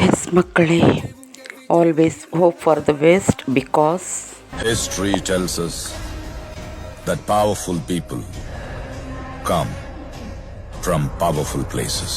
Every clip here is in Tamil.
Yes, மக்களே, always hope for the best because History tells us that powerful people come from powerful places.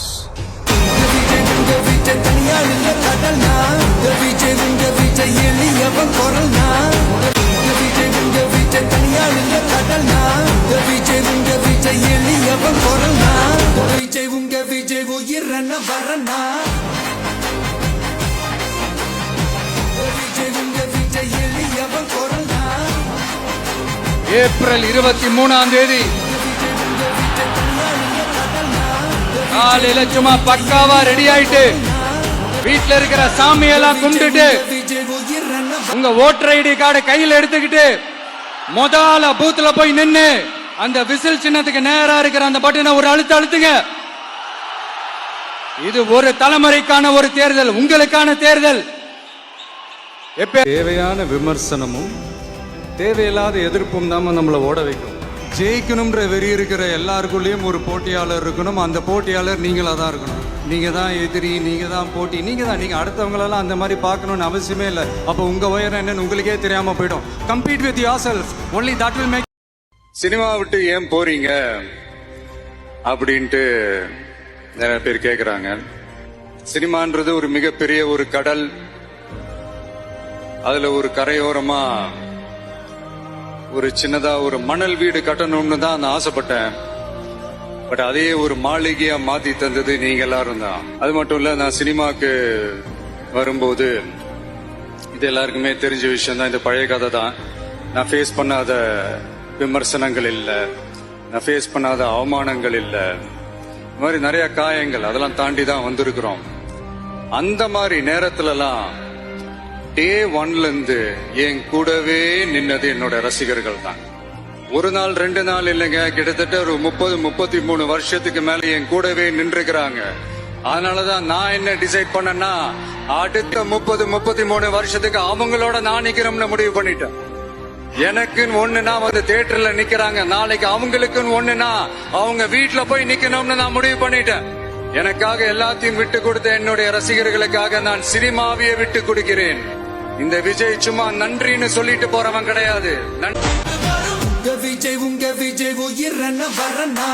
April 23 காலையில சும்மா பக்காவா ரெடி ஆயிட்டு வீட்டுல இருக்கிற சாமியெல்லாம் கும்பிட்டுட்டு உங்க ஓட்டர் ஐடி கார்டை கையில எடுத்துக்கிட்டு முதல்ல பூத்துல போய் நின்னு அந்த விசில் சின்னத்துக்கு நேரா இருக்கிற அந்த பட்டனை ஒரு அழுத்துங்க. இது ஒரு தலைமுறைக்கான ஒரு தேர்தல், உங்களுக்கான தேர்தல். தேவையான விமர்சனமும் தேவையில்லாத எதிர்ப்பும் தான் நம்மளை ஓட வைக்கும். ஜெயிக்கணும்ன்ற வெறி இருக்கிற எல்லாருக்குள்ளேயும் ஒரு போட்டியாளர் இருக்கணும். அந்த போட்டியாளர் நீங்களாக தான் இருக்கணும். நீங்கள் தான் எதிரி, நீங்கள் தான் போட்டி, நீங்கள் அடுத்தவங்களெல்லாம் அந்த மாதிரி பார்க்கணும்னு அவசியமே இல்லை. அப்போ உங்கள் உயரம் என்னன்னு உங்களுக்கே தெரியாமல் போயிடும். Compete with yourself, only that will make. Cinema விட்டு ஏன் போறீங்க அப்படின்ட்டு நிறைய பேர் கேட்குறாங்க. சினிமான்றது ஒரு மிகப்பெரிய ஒரு கடல். அதுல ஒரு கரையோரமா ஒரு சின்னதா ஒரு மணல் வீடு கட்டணும்னு தான் நான் ஆசைப்பட்டேன். பட் அதே ஒரு மாளிகையா மாத்தி தந்தது நீங்க எல்லாரும் தான். அது மட்டும் இல்ல, நான் சினிமாக்கு வரும்போது இது எல்லாருக்குமே தெரிஞ்ச விஷயம் தான். இந்த பழைய கதை தான். நான் ஃபேஸ் பண்ணாத விமர்சனங்கள் இல்லை, நான் ஃபேஸ் பண்ணாத அவமானங்கள் இல்லை, இந்த மாதிரி நிறைய காயங்கள், அதெல்லாம் தாண்டி தான் வந்திருக்கிறோம். அந்த மாதிரி நேரத்துலலாம் டே ஒன்ல இருந்து என் கூடவே நின்னது என்னோட ரசிகர்கள் தான். ஒரு நாள் 2 நாள் இல்லைங்க, கிட்டத்தட்ட ஒரு 30-33 வருஷத்துக்கு மேல என் கூடவே நின்றுக்கிறாங்க. அதனாலதான் நான் என்ன டிசைட் பண்ணேன்னா, அடுத்த 30-33 வருஷத்துக்கு அவங்களோட நான் நிக்கிறோம்னு முடிவு பண்ணிட்டேன். எனக்குன்னு ஒண்ணுனா வந்து தியேட்டர்ல நிக்கிறாங்க, நாளைக்கு அவங்களுக்குன்னு ஒண்ணுனா அவங்க வீட்டுல போய் நிக்கணும்னு நான் முடிவு பண்ணிட்டேன். எனக்காக எல்லாத்தையும் விட்டு கொடுத்த என்னுடைய ரசிகர்களுக்காக நான் சினிமாவையே விட்டு கொடுக்கிறேன். இந்த விஜய் சும்மா நன்றின்னு சொல்லிட்டு போறவன் கிடையாது. விஜய் உங்க விஜய் உயிர் வரனா